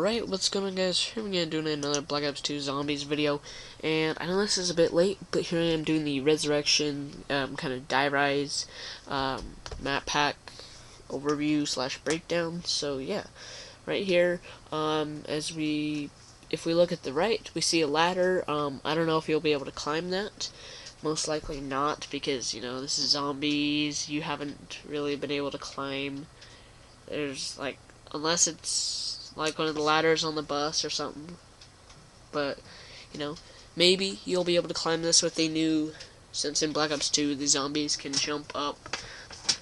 Alright, what's going on, guys? Here we're going to do another Black Ops 2 Zombies video, and I know this is a bit late, but here I am doing the Resurrection, kind of die-rise, map pack overview / breakdown. So yeah, right here, if we look at the right, we see a ladder. I don't know if you'll be able to climb that. Most likely not, because, you know, this is zombies. You haven't really been able to climb. There's, like, unless it's like one of the ladders on the bus or something. But, you know, maybe you'll be able to climb this with a new, since in Black Ops 2 the zombies can jump up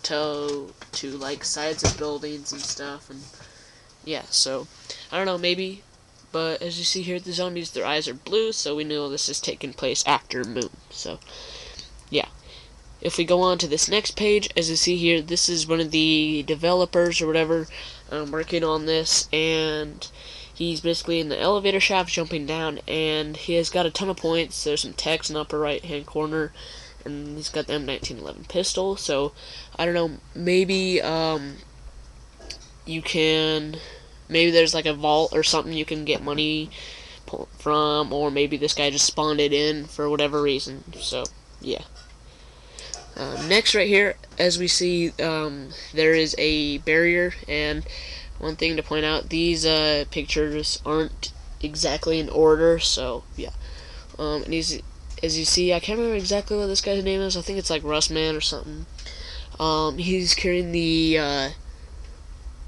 to like sides of buildings and stuff, and yeah, so I don't know, maybe. But as you see here, the zombies, their eyes are blue, so we know this is taking place after Moon. So yeah, if we go on to this next page, as you see here, this is one of the developers or whatever working on this, and he's basically in the elevator shaft jumping down, and he has got a ton of points. There's some text in the upper right hand corner, and he's got the M1911 pistol. So I don't know, maybe you can, maybe there's like a vault or something you can get money from, or maybe this guy just spawned it in for whatever reason. So yeah. Next, right here, as we see, there is a barrier, and one thing to point out, these pictures aren't exactly in order, so yeah. And as you see, I can't remember exactly what this guy's name is. I think it's like Rustman or something. He's carrying the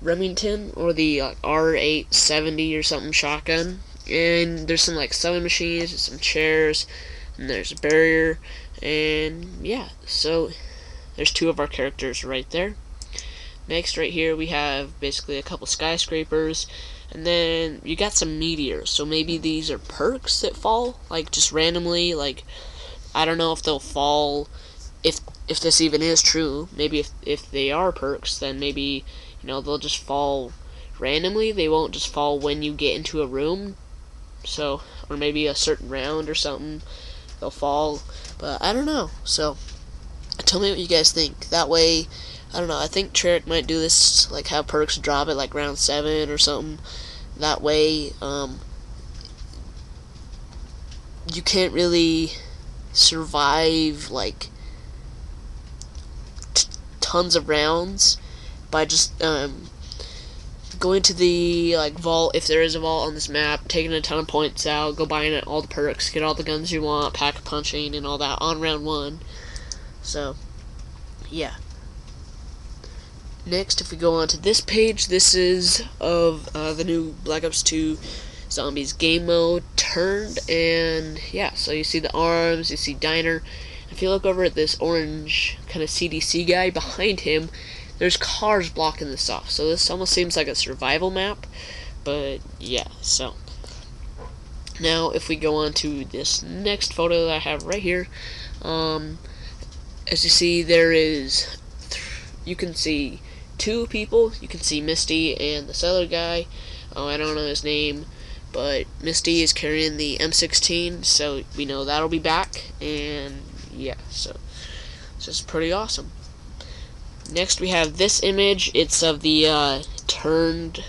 Remington, or the R870 or something shotgun, and there's some like sewing machines and some chairs, and there's a barrier. And yeah, so there's two of our characters right there. Next, right here, we have basically a couple skyscrapers, and then you got some meteors. So maybe these are perks that fall, like just randomly. Like, I don't know if they'll fall, if this even is true. Maybe if they are perks, then maybe, you know, they'll just fall randomly. They won't just fall when you get into a room. So, or maybe a certain round or something, they'll fall. But I don't know, so tell me what you guys think. That way, I don't know, I think Treyarch might do this, like have perks drop at like round 7 or something. That way, you can't really survive like tons of rounds by just going to the like vault, if there is a vault on this map, taking a ton of points out, go buying all the perks, get all the guns you want, pack punching and all that on round 1. So yeah. Next, if we go on to this page, this is of the new Black Ops 2 Zombies game mode turned, and yeah, so you see the arms, you see Diner. If you look over at this orange kind of CDC guy behind him, there's cars blocking this off, so this almost seems like a survival map. But yeah, so now if we go on to this next photo that I have right here, as you see, there is you can see 2 people. You can see Misty and this other guy. I don't know his name, but Misty is carrying the M16, so we know that'll be back. And yeah, so it's just pretty awesome. Next, we have this image. It's of the turned,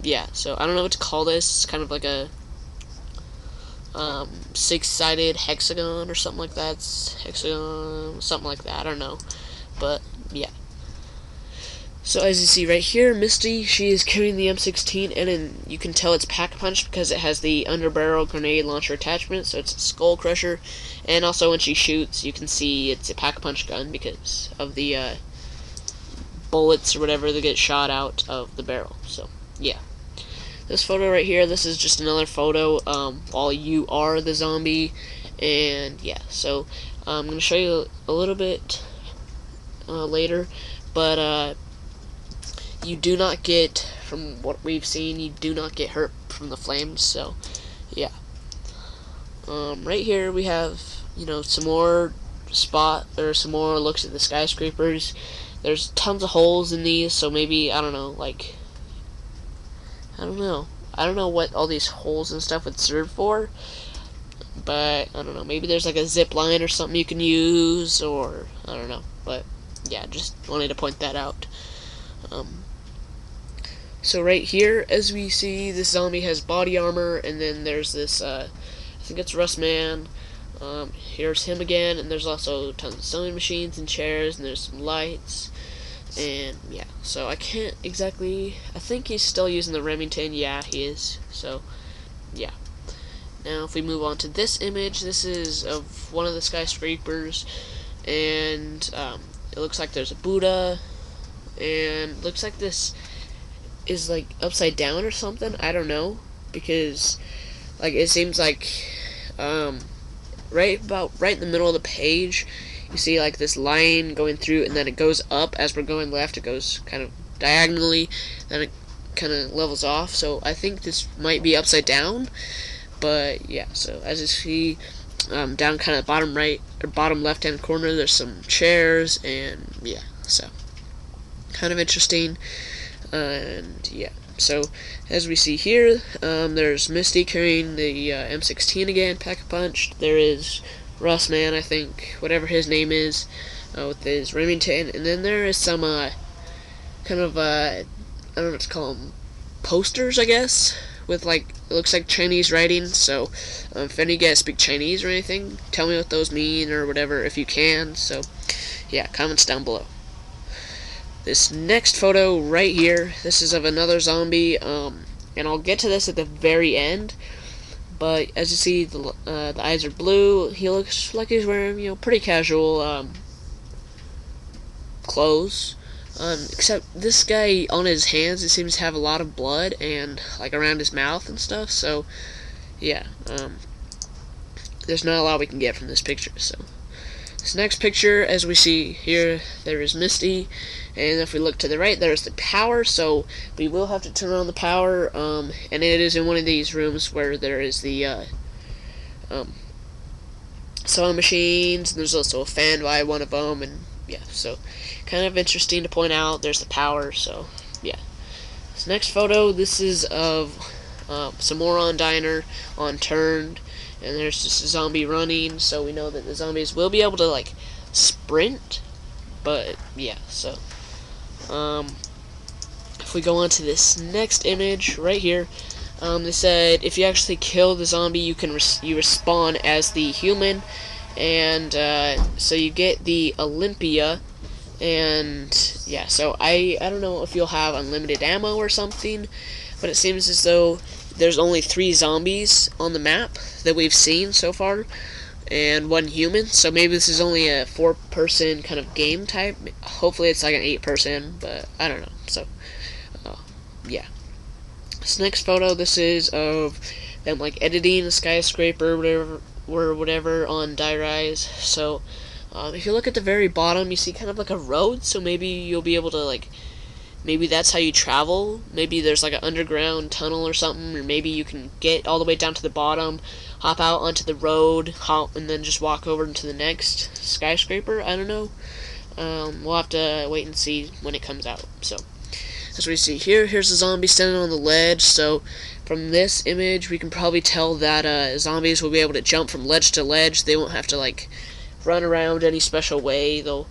yeah, so I don't know what to call this. It's kind of like a 6-sided hexagon or something like that. It's hexagon, something like that. I don't know, but yeah. So as you see right here, Misty, she is carrying the M16, and then you can tell it's pack punch because it has the underbarrel grenade launcher attachment, so it's a skull crusher. And also when she shoots, you can see it's a pack punch gun because of the bullets or whatever that get shot out of the barrel. So yeah, this photo right here, this is just another photo while you are the zombie. And yeah, so I'm gonna show you a little bit later, but you do not get, from what we've seen, you do not get hurt from the flames. So yeah, right here we have, you know, some more some more looks at the skyscrapers. There's tons of holes in these, so maybe, I don't know, like, I don't know what all these holes and stuff would serve for, but I don't know, maybe there's like a zip line or something you can use, or I don't know. But yeah, just wanted to point that out. So right here, as we see, this zombie has body armor, and then there's this, I think it's Rustman. Here's him again, and there's also tons of sewing machines and chairs, and there's some lights, and yeah. So I can't exactly, I think he's still using the Remington. Yeah, he is. So yeah. Now if we move on to this image, this is of one of the skyscrapers, and it looks like there's a Buddha, and looks like this is like upside down or something. I don't know, because like it seems like right in the middle of the page, you see like this line going through, and then it goes up as we're going left. It goes kind of diagonally, then it kind of levels off. So I think this might be upside down, but yeah. So as you see, down kind of bottom right or bottom left hand corner, there's some chairs, and yeah. So kind of interesting. And yeah, so as we see here, there's Misty carrying the M16 again, pack-a-punch. There is Rustman, I think, whatever his name is, with his Remington. And then there is some kind of, I don't know what to call them, posters, I guess, with like, it looks like Chinese writing. So if any of you guys speak Chinese or anything, tell me what those mean or whatever if you can. So yeah, comments down below. This next photo right here, this is of another zombie, and I'll get to this at the very end, but as you see, the eyes are blue. He looks like he's wearing, you know, pretty casual clothes, except this guy, on his hands, it seems to have a lot of blood, and like around his mouth and stuff. So yeah, there's not a lot we can get from this picture. So this next picture, as we see here, there is Misty, and if we look to the right, there's the power. So we will have to turn on the power, and it is in one of these rooms where there is the sewing machines, and there's also a fan by one of them, and yeah, so kind of interesting to point out. There's the power. So yeah. This next photo, this is of some more on Diner on Turned, and there's just a zombie running, so we know that the zombies will be able to like sprint. But yeah, so if we go on to this next image right here, they said if you actually kill the zombie, you can you respawn as the human, and so you get the Olympia. And yeah, so I don't know if you'll have unlimited ammo or something, but it seems as though there's only 3 zombies on the map that we've seen so far, and 1 human, so maybe this is only a 4-person kind of game type. Hopefully it's like an 8-person, but I don't know. So yeah. This next photo, this is of them like editing a skyscraper or whatever on Die Rise. So if you look at the very bottom, you see kind of like a road, so maybe you'll be able to like, maybe that's how you travel. Maybe there's like an underground tunnel or something, or maybe you can get all the way down to the bottom, hop out onto the road, and then just walk over into the next skyscraper. I don't know. We'll have to wait and see when it comes out. So as we see here, here's a zombie standing on the ledge. So from this image, we can probably tell that zombies will be able to jump from ledge to ledge. They won't have to like run around any special way. They'll,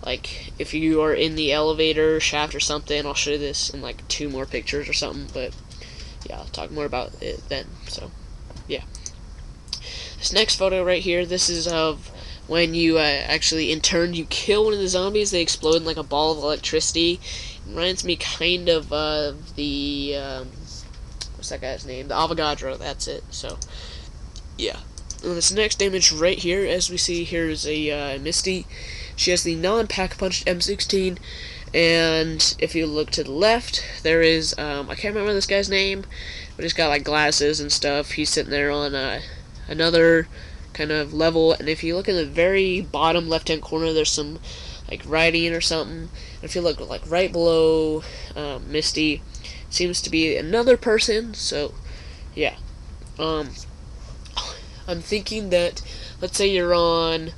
like, if you are in the elevator shaft or something, I'll show you this in like 2 more pictures or something, but yeah, I'll talk more about it then. So yeah, this next photo right here, this is of when you actually in turn you kill one of the zombies. They explode in like a ball of electricity. It reminds me kind of the what's that guy's name, the Avogadro. That's it. So yeah. And this next image right here, as we see here, is a Misty. She has the non-pack-punched M16, and if you look to the left, there is, I can't remember this guy's name, but he's got like glasses and stuff. He's sitting there on another kind of level, and if you look in the very bottom left-hand corner, there's some like writing or something. And if you look like right below Misty, seems to be another person. So yeah. I'm thinking that, let's say you're on,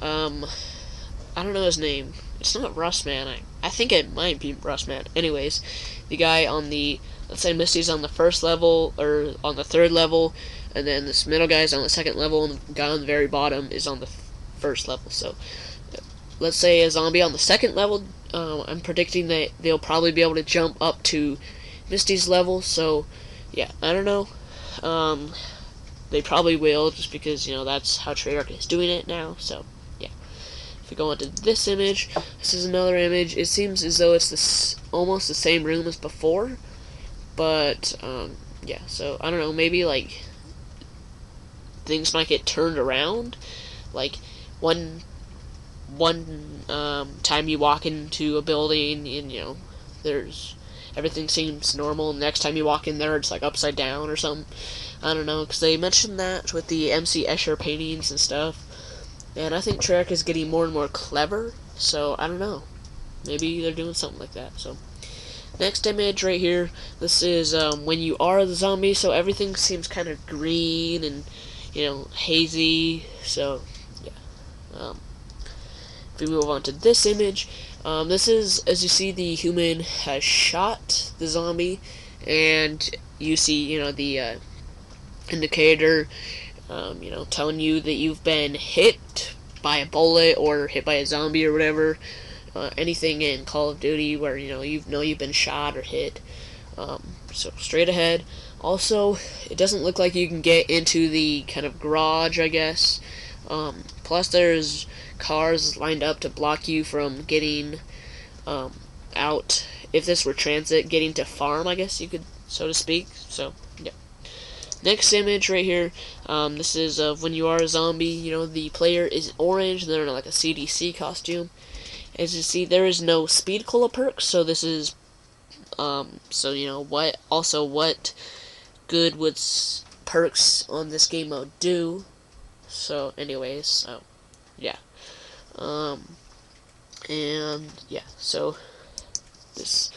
I don't know his name. It's not Rustman. I think it might be Rustman. Anyways, the guy on the, let's say Misty's on the 1st level, or on the 3rd level, and then this middle guy's on the 2nd level, and the guy on the very bottom is on the 1st level. So, let's say a zombie on the 2nd level, I'm predicting that they'll probably be able to jump up to Misty's level, so yeah, I don't know. They probably will, just because, you know, that's how Treyarch is doing it now, so yeah. If we go into this image, this is another image. It seems as though it's almost the same room as before, but yeah, so I don't know, maybe like things might get turned around. Like one time you walk into a building and, you know, there's everything seems normal. Next time you walk in there, it's like upside down or something. I don't know, because they mentioned that with the MC Escher paintings and stuff. And I think Treyarch is getting more and more clever, so I don't know. Maybe they're doing something like that. So next image right here, this is when you are the zombie, so everything seems kind of green and, you know, hazy. So yeah. If we move on to this image, this is, as you see, the human has shot the zombie, and you see, you know, the indicator, you know, telling you that you've been hit by a bullet or hit by a zombie or whatever. Anything in Call of Duty where, you know you've been shot or hit. So straight ahead. Also, it doesn't look like you can get into the kind of garage, I guess. Plus, there's cars lined up to block you from getting out. If this were transit, getting to farm, I guess you could, so to speak. So yeah. Next image right here, this is of when you are a zombie. You know, the player is orange, and they're in like a CDC costume. As you see, there is no speed cola perks, so this is, so you know, what good would perks on this game mode do? So anyways, so yeah. And yeah, so this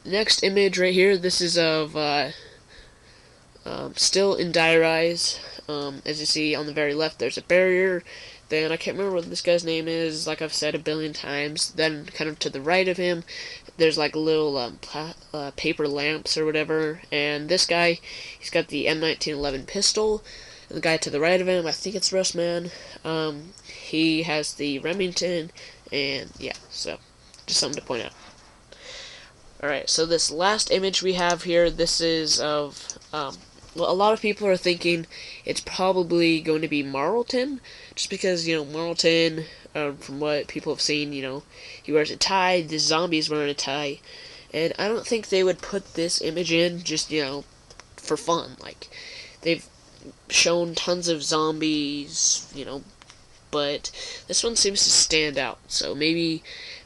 next image right here, this is of, still in Die Rise. As you see on the very left, there's a barrier. Then I can't remember what this guy's name is, like I've said a billion times. Then kind of to the right of him, there's like little paper lamps or whatever. And this guy, he's got the M1911 pistol. And the guy to the right of him, I think it's Rustman, he has the Remington. And yeah, so just something to point out. Alright, so this last image we have here, this is of, well, a lot of people are thinking it's probably going to be Marlton, just because, you know, Marlton, from what people have seen, you know, he wears a tie, the zombie's wearing a tie, and I don't think they would put this image in just, you know, for fun. Like, they've shown tons of zombies, you know, but this one seems to stand out, so maybe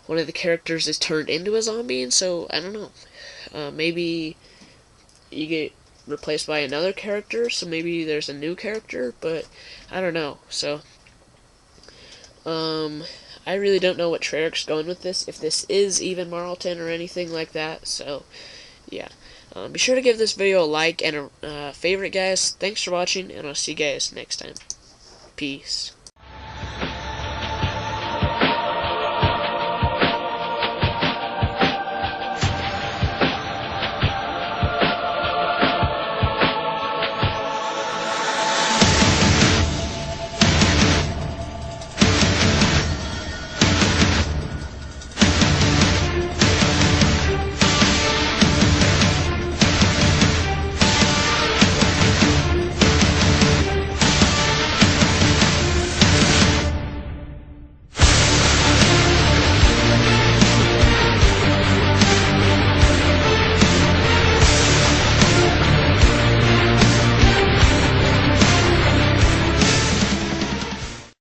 one of the characters is turned into a zombie, and so, I don't know, maybe you get replaced by another character, so maybe there's a new character, but I don't know. So I really don't know what Treyarch's going with this, if this is even Marlton or anything like that. So yeah, be sure to give this video a like and a favorite, guys. Thanks for watching, and I'll see you guys next time. Peace.